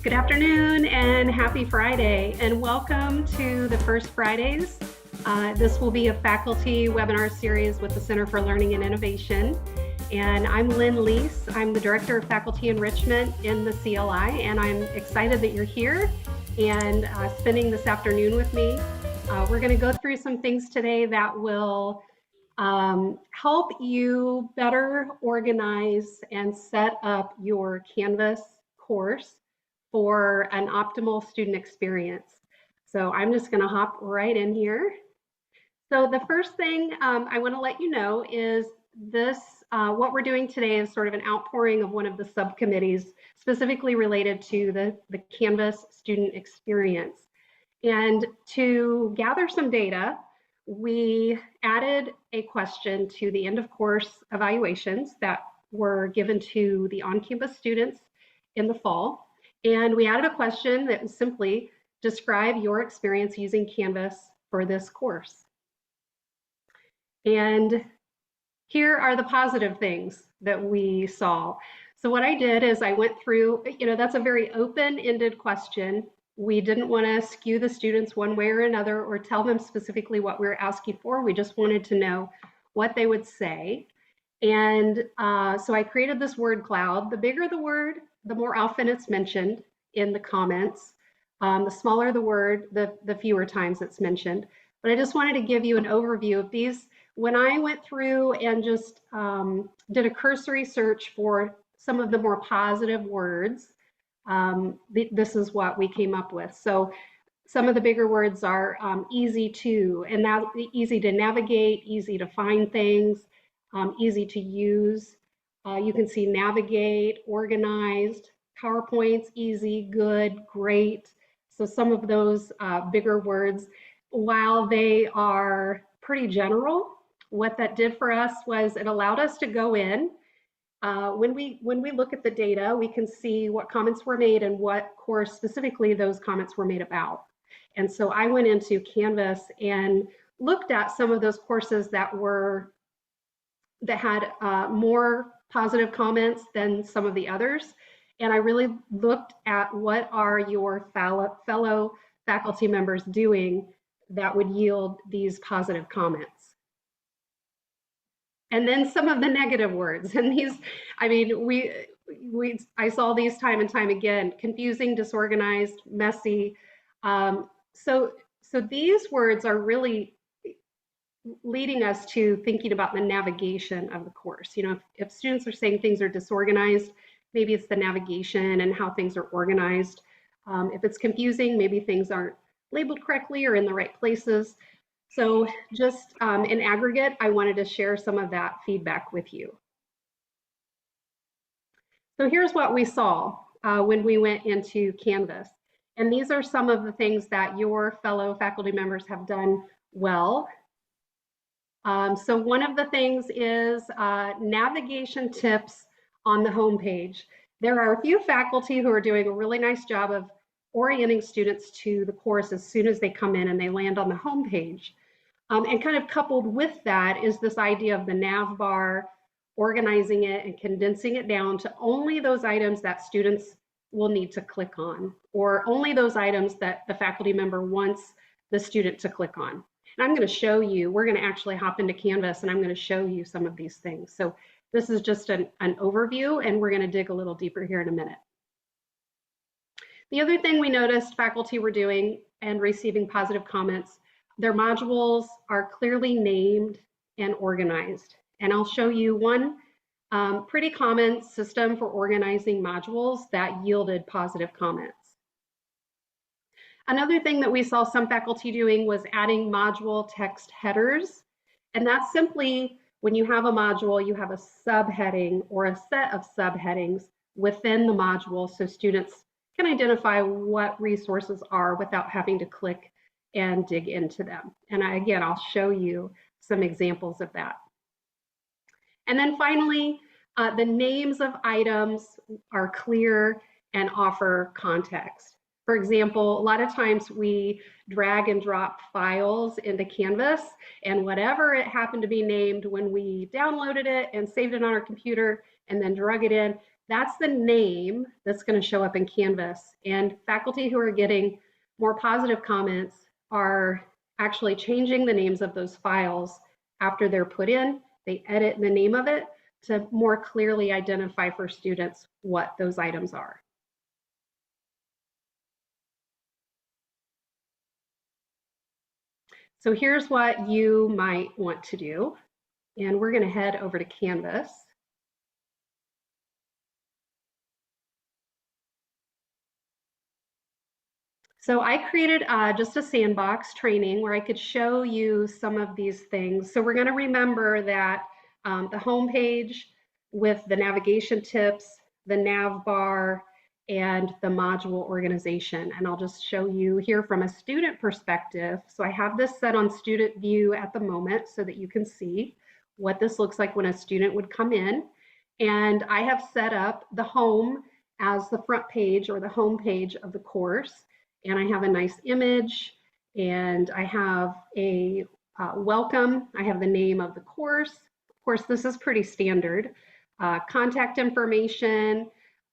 Good afternoon and happy Friday, and welcome to the First Fridays. This will be a faculty webinar series with the Center for Learning and Innovation. And I'm Lynn Lease. I'm the Director of Faculty Enrichment in the CLI, and I'm excited that you're here and spending this afternoon with me. We're going to go through some things today that will help you better organize and set up your Canvas course for an optimal student experience. So I'm just going to hop right in here. So the first thing I want to let you know is this, what we're doing today is sort of an outpouring of one of the subcommittees specifically related to the Canvas student experience. And to gather some data, we added a question to the end of course evaluations that were given to the on-campus students in the fall. And we added a question that was simply describe your experience using Canvas for this course. And here are the positive things that we saw. So what I did is I went through, that's a very open-ended question. We didn't want to skew the students one way or another or tell them specifically what we were asking for. We just wanted to know what they would say. And so I created this word cloud. The bigger the word, the more often it's mentioned in the comments. The smaller the word, the fewer times it's mentioned. But I just wanted to give you an overview of these. When I went through and just did a cursory search for some of the more positive words, this is what we came up with. So some of the bigger words are easy to, and that easy to navigate, easy to find things, easy to use. You can see navigate, organized, PowerPoint's easy, good, great. So some of those bigger words, while they are pretty general, what that did for us was it allowed us to go in. When we look at the data, we can see what comments were made and what course specifically those comments were made about. And so I went into Canvas and looked at some of those courses that had more positive comments than some of the others. And I really looked at what are your fellow faculty members doing that would yield these positive comments. And then some of the negative words, and these, I mean, I saw these time and time again: confusing, disorganized, messy. So these words are really leading us to thinking about the navigation of the course. If students are saying things are disorganized, maybe it's the navigation and how things are organized. If it's confusing, maybe things aren't labeled correctly or in the right places. So just in aggregate, I wanted to share some of that feedback with you. So here's what we saw when we went into Canvas. And these are some of the things that your fellow faculty members have done well. So one of the things is navigation tips on the homepage. There are a few faculty who are doing a really nice job of orienting students to the course as soon as they come in and they land on the homepage. And kind of coupled with that is this idea of the nav bar, organizing it and condensing it down to only those items that students will need to click on, or only those items that the faculty member wants the student to click on. And I'm going to show you, we're going to actually hop into Canvas and I'm going to show you some of these things. So this is just an overview, and we're going to dig a little deeper here in a minute. The other thing we noticed faculty were doing and receiving positive comments, their modules are clearly named and organized. And I'll show you one pretty common system for organizing modules that yielded positive comments. Another thing that we saw some faculty doing was adding module text headers. And that's simply when you have a module, you have a subheading or a set of subheadings within the module so students can identify what resources are without having to click and dig into them. And again, I'll show you some examples of that. And then finally, the names of items are clear and offer context. For example, a lot of times we drag and drop files into Canvas, and whatever it happened to be named when we downloaded it and saved it on our computer and then drug it in, That's the name that's going to show up in Canvas. And faculty who are getting more positive comments are actually changing the names of those files after they're put in. They edit the name of it to more clearly identify for students what those items are. So here's what you might want to do. And we're going to head over to Canvas. So I created just a sandbox training where I could show you some of these things. So we're going to remember that the home page with the navigation tips, the nav bar, and the module organization. And I'll just show you here from a student perspective. So I have this set on student view at the moment so that you can see what this looks like when a student would come in. And I have set up the home as the front page or the home page of the course. And I have a nice image, and I have a welcome. I have the name of the course. Of course, this is pretty standard. Contact information,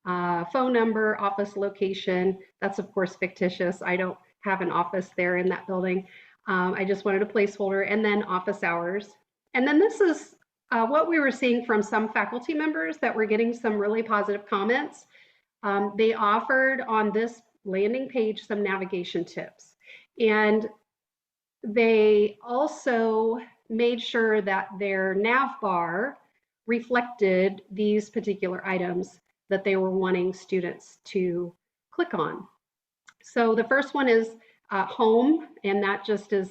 phone number, office location. That's of course fictitious. I don't have an office there in that building. I just wanted a placeholder, and then office hours. And then this is what we were seeing from some faculty members that were getting some really positive comments. They offered on this landing page some navigation tips, and they also made sure that their nav bar reflected these particular items that they were wanting students to click on. So the first one is home, and that just is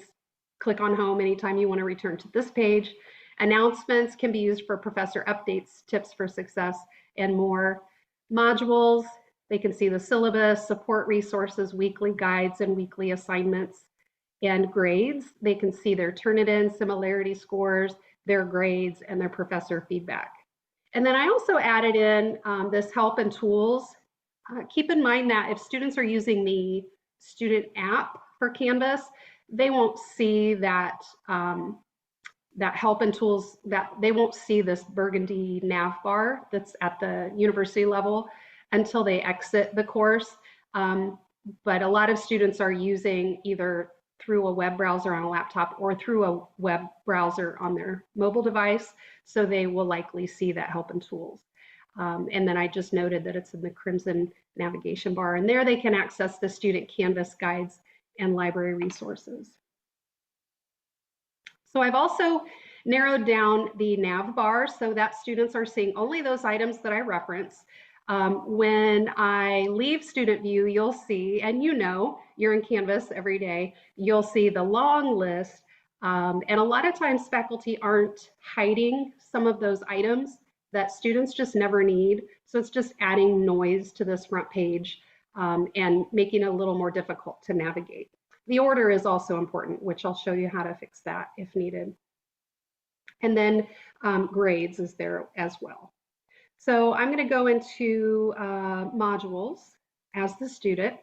click on home anytime you want to return to this page. Announcements can be used for professor updates, tips for success, and more. Modules, they can see the syllabus, support resources, weekly guides, and weekly assignments. And grades, they can see their Turnitin, similarity scores, their grades, and their professor feedback. And then I also added in this help and tools. Keep in mind that if students are using the student app for Canvas, they won't see that that help and tools, that they won't see this burgundy nav bar that's at the university level until they exit the course. But a lot of students are using either through a web browser on a laptop or through a web browser on their mobile device, so they will likely see that help and tools. And then I just noted that it's in the crimson navigation bar, and there they can access the student Canvas guides and library resources. So I've also narrowed down the nav bar so that students are seeing only those items that I reference. When I leave student view, you'll see, and you know, you're in Canvas every day, you'll see the long list. And a lot of times faculty aren't hiding some of those items that students just never need. So it's just adding noise to this front page and making it a little more difficult to navigate. The order is also important, which I'll show you how to fix that if needed. And then grades is there as well. So I'm going to go into modules as the student.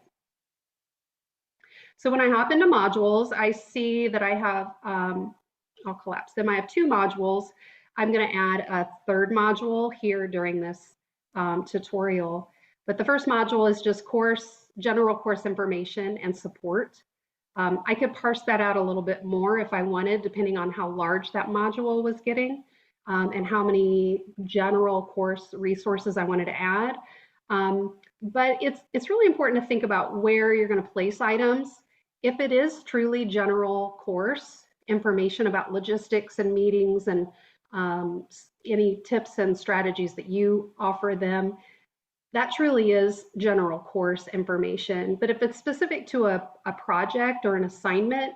So when I hop into modules, I see that I have, I'll collapse them. I have 2 modules. I'm going to add a 3rd module here during this tutorial. But the first module is just general course information and support. I could parse that out a little bit more if I wanted, depending on how large that module was getting. And how many general course resources I wanted to add. But it's really important to think about where you're going to place items. If it is truly general course information about logistics and meetings and any tips and strategies that you offer them, that truly is general course information. But if it's specific to a project or an assignment,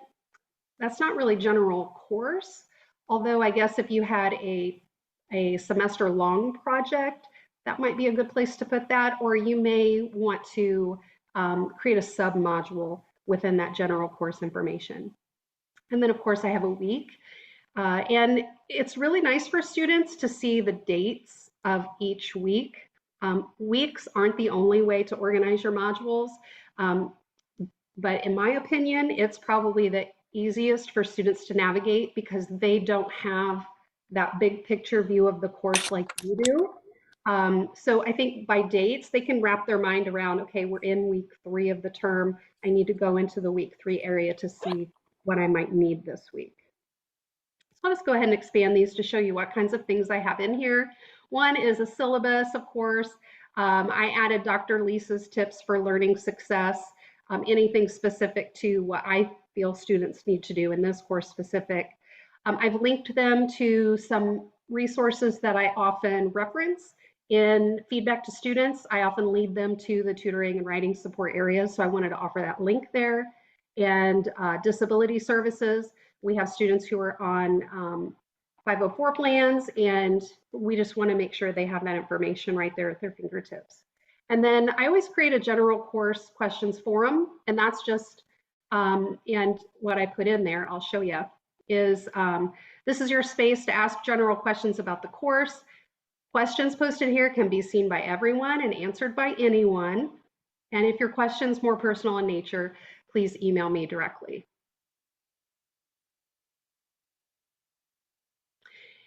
that's not really general course. Although I guess if you had a semester long project, that might be a good place to put that, or you may want to create a sub module within that general course information. And then of course I have a week, and it's really nice for students to see the dates of each week. Weeks aren't the only way to organize your modules, but in my opinion, it's probably the easiest for students to navigate because they don't have that big picture view of the course like you do. So I think by dates, they can wrap their mind around, okay, we're in week 3 of the term. I need to go into the week 3 area to see what I might need this week. So let's go ahead and expand these to show you what kinds of things I have in here. One is a syllabus, of course. I added Dr. Lease's tips for learning success, anything specific to what I feel students need to do in this course specific. I've linked them to some resources that I often reference in feedback to students. I often lead them to the tutoring and writing support areas, so I wanted to offer that link there. And disability services, we have students who are on 504 plans, and we just want to make sure they have that information right there at their fingertips. And then I always create a general course questions forum, and that's just, and what I put in there, I'll show you, is this is your space to ask general questions about the course. Questions posted here can be seen by everyone and answered by anyone. And if your question's more personal in nature, please email me directly.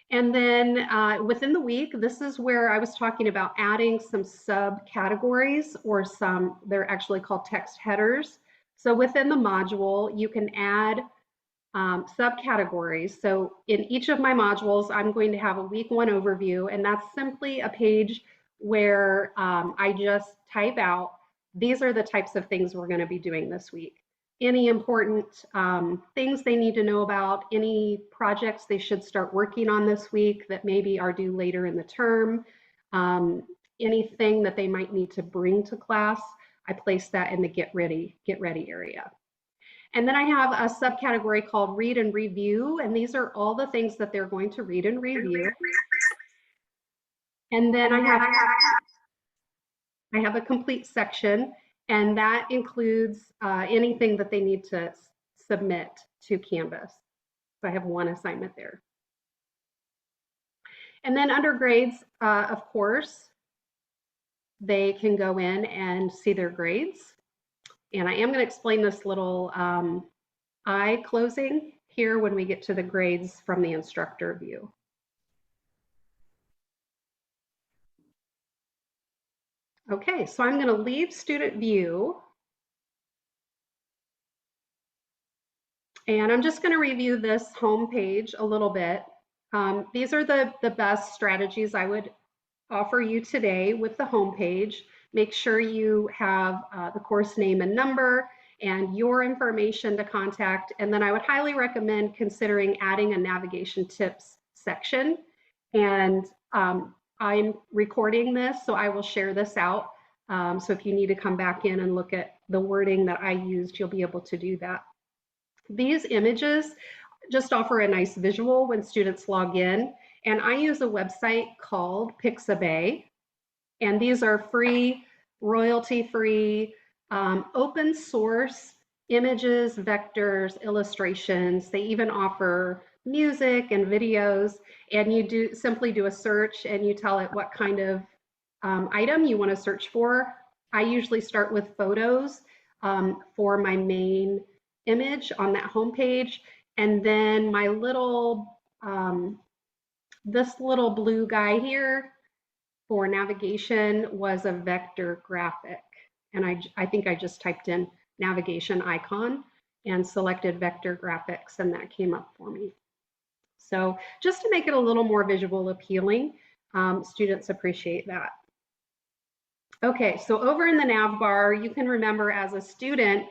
And then within the week, this is where I was talking about adding some subcategories, or they're actually called text headers. So within the module, you can add subcategories. So in each of my modules, I'm going to have a week 1 overview, and that's simply a page where I just type out, these are the types of things we're going to be doing this week. Any important things they need to know about, any projects they should start working on this week that maybe are due later in the term, anything that they might need to bring to class, I place that in the get ready area. And then I have a subcategory called read and review, and these are all the things that they're going to read and review. And then I have a complete section, and that includes anything that they need to submit to Canvas. So I have 1 assignment there. And then under grades, of course, they can go in and see their grades. And I am going to explain this little eye closing here when we get to the grades from the instructor view. Okay, so I'm going to leave student view. And I'm just going to review this home page a little bit. These are the best strategies I would offer you today with the home page. Make sure you have the course name and number and your information to contact. And then I would highly recommend considering adding a navigation tips section. And I'm recording this, so I will share this out. So if you need to come back in and look at the wording that I used, you'll be able to do that. These images just offer a nice visual when students log in. And I use a website called Pixabay. And these are free, royalty-free, open source images, vectors, illustrations. They even offer music and videos. And you simply do a search and you tell it what kind of item you want to search for. I usually start with photos for my main image on that homepage. And then my little, this little blue guy here for navigation was a vector graphic. And I think I just typed in navigation icon and selected vector graphics, and that came up for me. So just to make it a little more visual appealing, students appreciate that. Okay, so over in the nav bar, you can remember as a student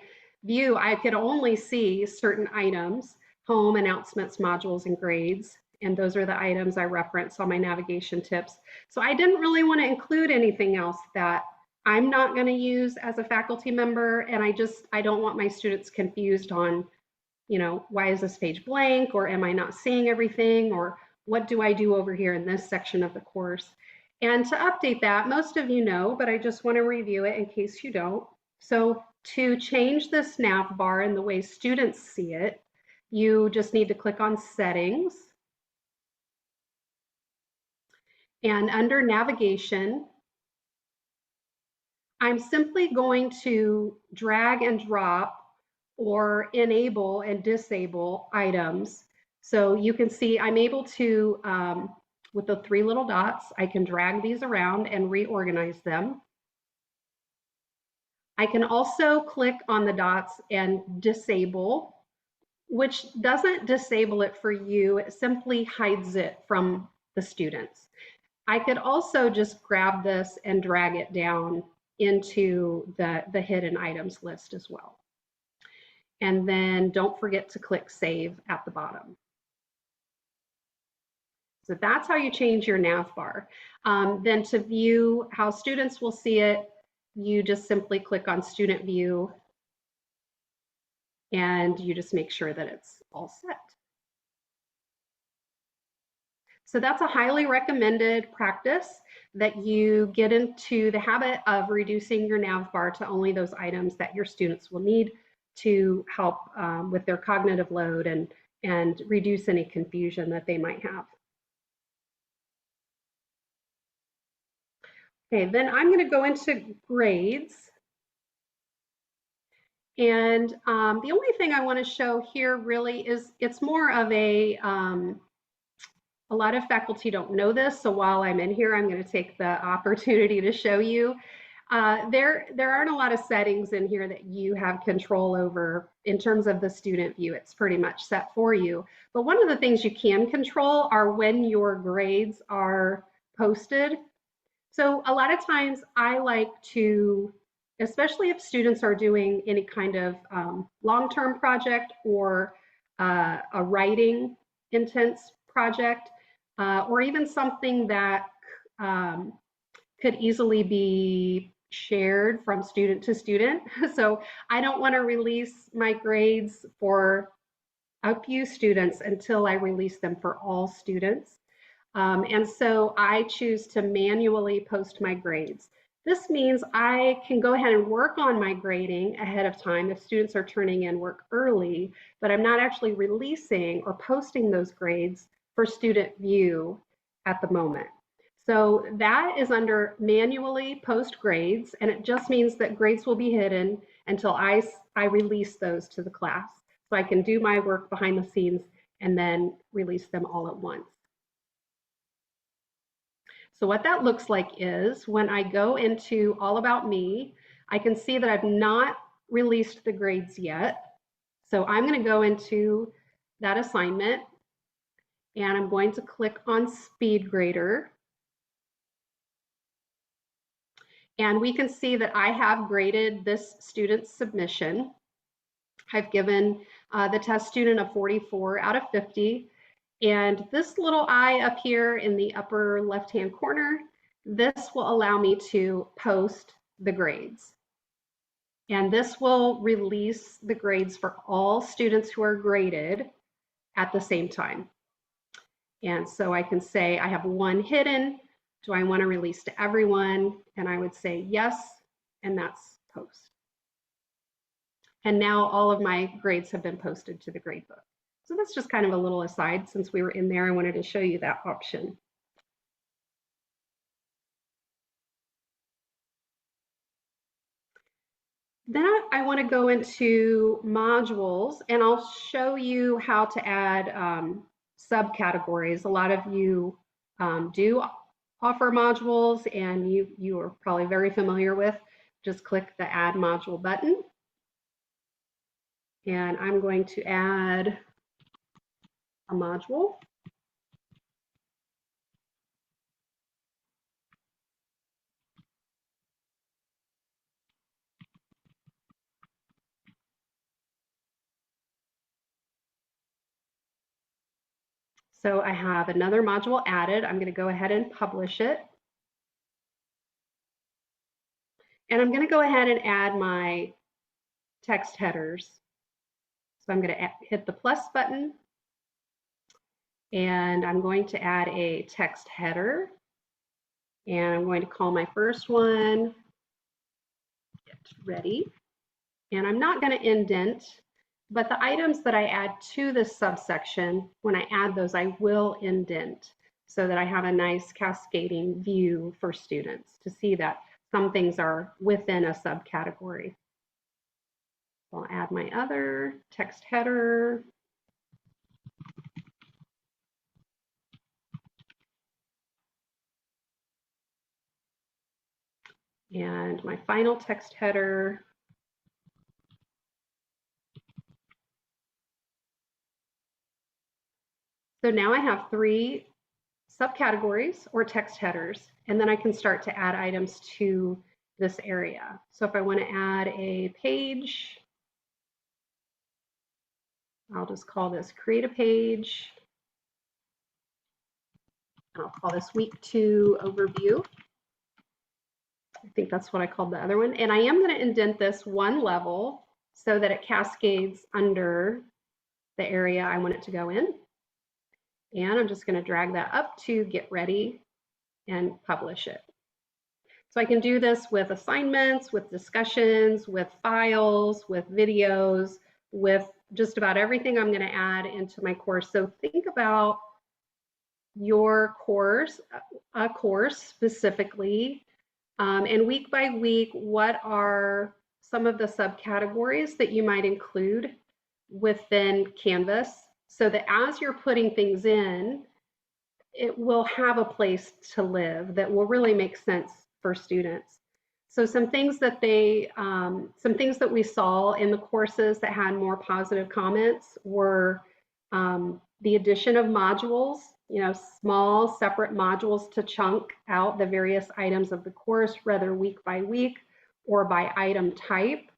view, I could only see certain items, home, announcements, modules, and grades. And those are the items I reference on my navigation tips. So I didn't really want to include anything else that I'm not going to use as a faculty member. And I don't want my students confused on, you know, why is this page blank, or am I not seeing everything, or what do I do over here in this section of the course? And to update that, most of you know, but I just want to review it in case you don't. So to change this nav bar in the way students see it, you just need to click on settings. And under navigation, I'm simply going to drag and drop or enable and disable items. So you can see I'm able to with the 3 little dots. I can drag these around and reorganize them. I can also click on the dots and disable, which doesn't disable it for you, it simply hides it from the students. I could also just grab this and drag it down into the hidden items list as well. And then don't forget to click save at the bottom. So that's how you change your nav bar. Then to view how students will see it, you just simply click on student view and you just make sure that it's all set. So that's a highly recommended practice, that you get into the habit of reducing your nav bar to only those items that your students will need to help with their cognitive load and reduce any confusion that they might have. Okay, then I'm going to go into grades. And the only thing I want to show here really is it's more of a lot of faculty don't know this, so while I'm in here, I'm going to take the opportunity to show you. There aren't a lot of settings in here that you have control over in terms of the student view. It's pretty much set for you. But one of the things you can control are when your grades are posted. So a lot of times I like to, especially if students are doing any kind of long-term project or a writing intense project, or even something that could easily be shared from student to student. So I don't want to release my grades for a few students until I release them for all students. And so I choose to manually post my grades. This means I can go ahead and work on my grading ahead of time if students are turning in work early, but I'm not actually releasing or posting those grades for student view at the moment. So that is under manually post grades, and it just means that grades will be hidden until I release those to the class. So I can do my work behind the scenes and then release them all at once. So what that looks like is when I go into All About Me, I can see that I've not released the grades yet. So I'm going to go into that assignment and I'm going to click on Speed Grader. And we can see that I have graded this student's submission. I've given the test student a 44 out of 50. And this little eye up here in the upper left-hand corner, this will allow me to post the grades. And this will release the grades for all students who are graded at the same time. And so I can say I have one hidden. Do I want to release to everyone? And I would say yes, and that's post. And now all of my grades have been posted to the gradebook. So that's just kind of a little aside. Since we were in there, I wanted to show you that option. Then I want to go into modules, and I'll show you how to add subcategories. A lot of you do offer modules, and you are probably very familiar with. Just click the Add Module button. And I'm going to add a module. So I have another module added. I'm going to go ahead and publish it. And I'm going to go ahead and add my text headers. So I'm going to hit the plus button. And I'm going to add a text header. And I'm going to call my first one Get Ready. And I'm not going to indent, but the items that I add to this subsection, when I add those, I will indent so that I have a nice cascading view for students to see that some things are within a subcategory. So I'll add my other text header. And my final text header. So now I have 3 subcategories or text headers, and then I can start to add items to this area. So if I want to add a page, I'll just call this create a page. I'll call this week 2 overview. I think that's what I called the other one. And I am going to indent this 1 level so that it cascades under the area I want it to go in. And I'm just going to drag that up to get ready and publish it. So I can do this with assignments, with discussions, with files, with videos, with just about everything I'm going to add into my course. So think about your course, a course specifically, and week by week, what are some of the subcategories that you might include within Canvas so that as you're putting things in, it will have a place to live that will really make sense for students. So some things that we saw in the courses that had more positive comments were the addition of modules, small separate modules to chunk out the various items of the course, whether week by week or by item type.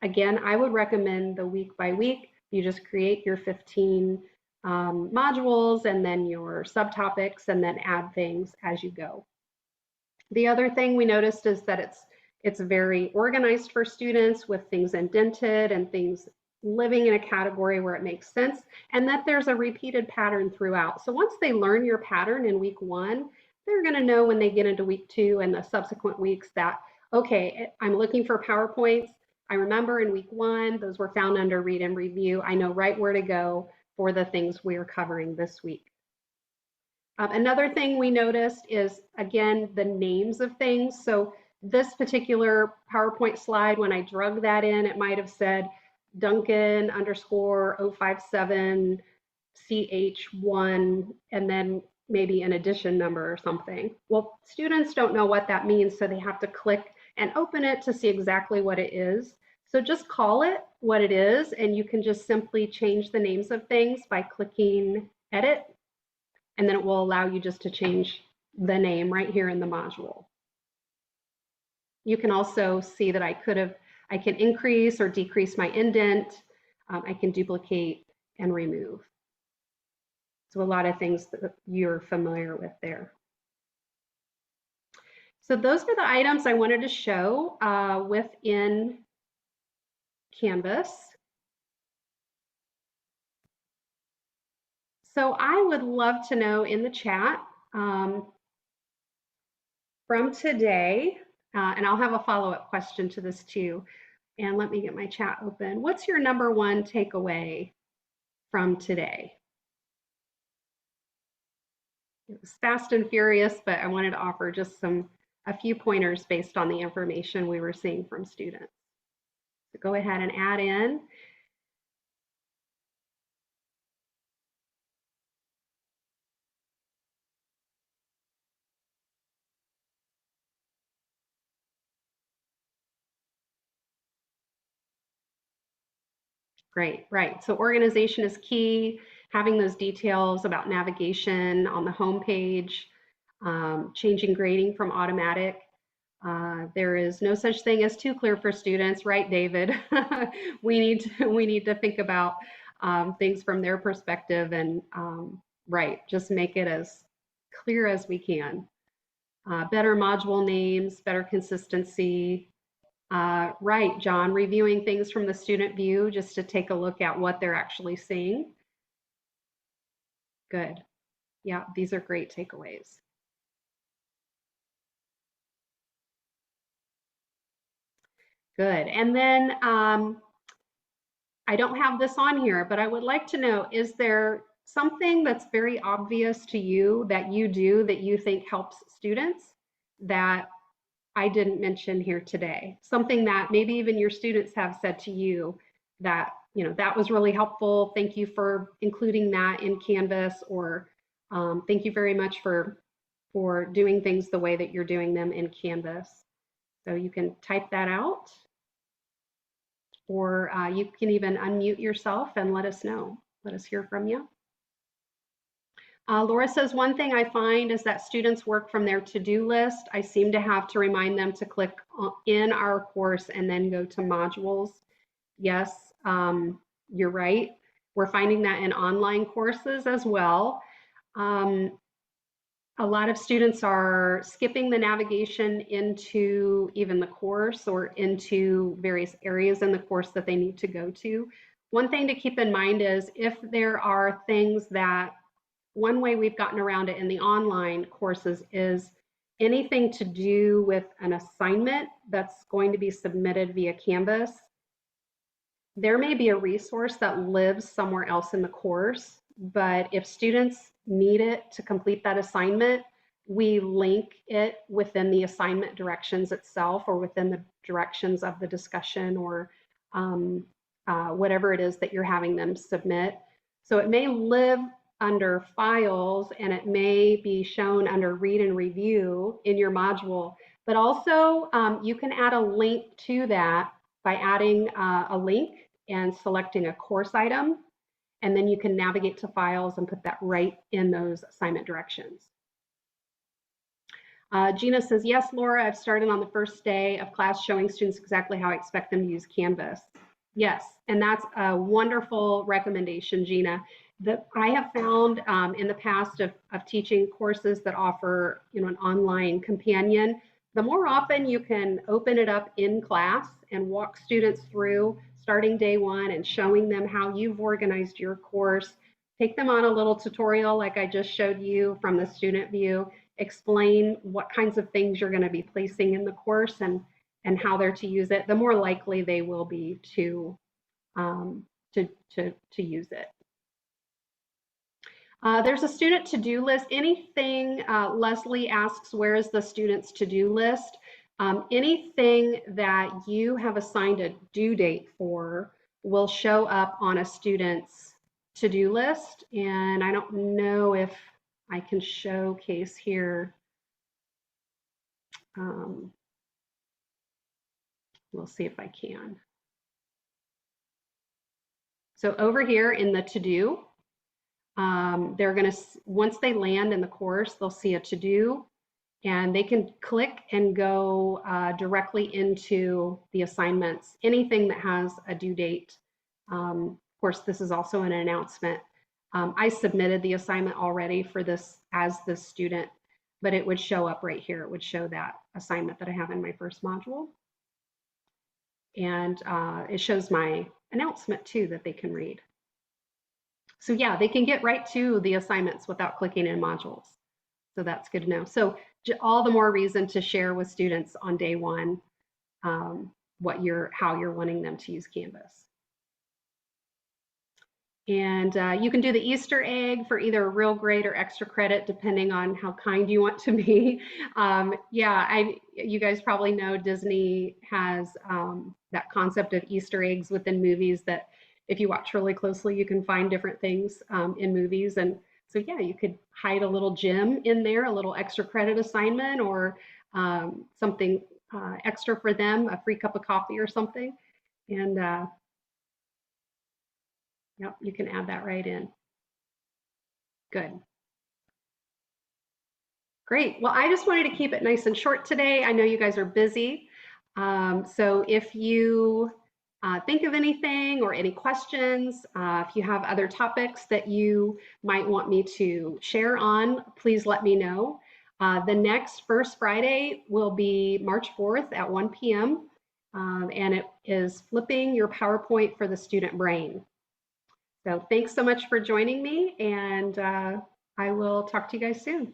Again, I would recommend the week by week. You just create your 15 modules and then your subtopics and then add things as you go. The other thing we noticed is that it's very organized for students with things indented and things living in a category where it makes sense, and that there's a repeated pattern throughout. So once they learn your pattern in week 1, they're going to know when they get into week 2 and the subsequent weeks that, okay, I'm looking for PowerPoints. I remember in week 1, those were found under read and review. I know right where to go for the things we are covering this week. Another thing we noticed is, again, the names of things. So this particular PowerPoint slide, when I drug that in, it might have said Duncan _ 057 CH1 and then maybe an addition number or something. Well, students don't know what that means, so they have to click and open it to see exactly what it is. So just call it what it is, and you can just simply change the names of things by clicking edit, and then it will allow you just to change the name right here in the module. You can also see that I can increase or decrease my indent. I can duplicate and remove. So a lot of things that you're familiar with there. So those are the items I wanted to show within Canvas. So I would love to know in the chat from today, and I'll have a follow-up question to this too. And let me get my chat open. What's your number 1 takeaway from today? It was fast and furious, but I wanted to offer just a few pointers based on the information we were seeing from students. So go ahead and add in. Great, right. So organization is key. Having those details about navigation on the home page, changing grading from automatic. There is no such thing as too clear for students, right, David? we need to think about things from their perspective and right, just make it as clear as we can. Better module names, better consistency. Right, John, reviewing things from the student view just to take a look at what they're actually seeing. Good. Yeah, these are great takeaways. Good. And then I don't have this on here, but I would like to know, is there something that's very obvious to you that you do that you think helps students that I didn't mention here today? Something that maybe even your students have said to you that, that was really helpful. Thank you for including that in Canvas, or thank you very much for doing things the way that you're doing them in Canvas. So you can type that out, or you can even unmute yourself and let us know. Let us hear from you. Laura says, one thing I find is that students work from their to-do list. I seem to have to remind them to click in our course and then go to modules. Yes, you're right. We're finding that in online courses as well. A lot of students are skipping the navigation into even the course or into various areas in the course that they need to go to. One thing to keep in mind is if there are things that, one way we've gotten around it in the online courses is anything to do with an assignment that's going to be submitted via Canvas. There may be a resource that lives somewhere else in the course, but if students need it to complete that assignment, we link it within the assignment directions itself or within the directions of the discussion or whatever it is that you're having them submit. So it may live under files and it may be shown under read and review in your module, but also you can add a link to that by adding a link and selecting a course item, and then you can navigate to files and put that right in those assignment directions. Gina says, yes, Laura, I've started on the first day of class showing students exactly how I expect them to use Canvas. Yes, and that's a wonderful recommendation, Gina. That I have found in the past of teaching courses that offer, an online companion, the more often you can open it up in class and walk students through starting day one and showing them how you've organized your course, take them on a little tutorial like I just showed you from the student view, explain what kinds of things you're going to be placing in the course and how they're to use it, the more likely they will be to use it. There's a student to-do list. Anything, Leslie asks, where is the student's to-do list? Anything that you have assigned a due date for will show up on a student's to-do list. And I don't know if I can showcase here. We'll see if I can. So over here in the to-do, they're going to, once they land in the course, they'll see a to-do and they can click and go directly into the assignments, anything that has a due date. Of course, this is also an announcement. I submitted the assignment already for this as the student, but it would show up right here. It would show that assignment that I have in my first module. And it shows my announcement too that they can read. So yeah, they can get right to the assignments without clicking in modules. So that's good to know. So all the more reason to share with students on day one how you're wanting them to use Canvas. And you can do the Easter egg for either a real grade or extra credit, depending on how kind you want to be. You guys probably know Disney has that concept of Easter eggs within movies that if you watch really closely, you can find different things in movies. And so, yeah, you could hide a little gem in there, a little extra credit assignment or something extra for them, a free cup of coffee or something. And yep, you can add that right in. Good. Great. Well, I just wanted to keep it nice and short today. I know you guys are busy. So if you think of anything or any questions, if you have other topics that you might want me to share on, please let me know. The next First Friday will be March 4th at 1 p.m. And it is flipping your PowerPoint for the student brain. So thanks so much for joining me, and I will talk to you guys soon.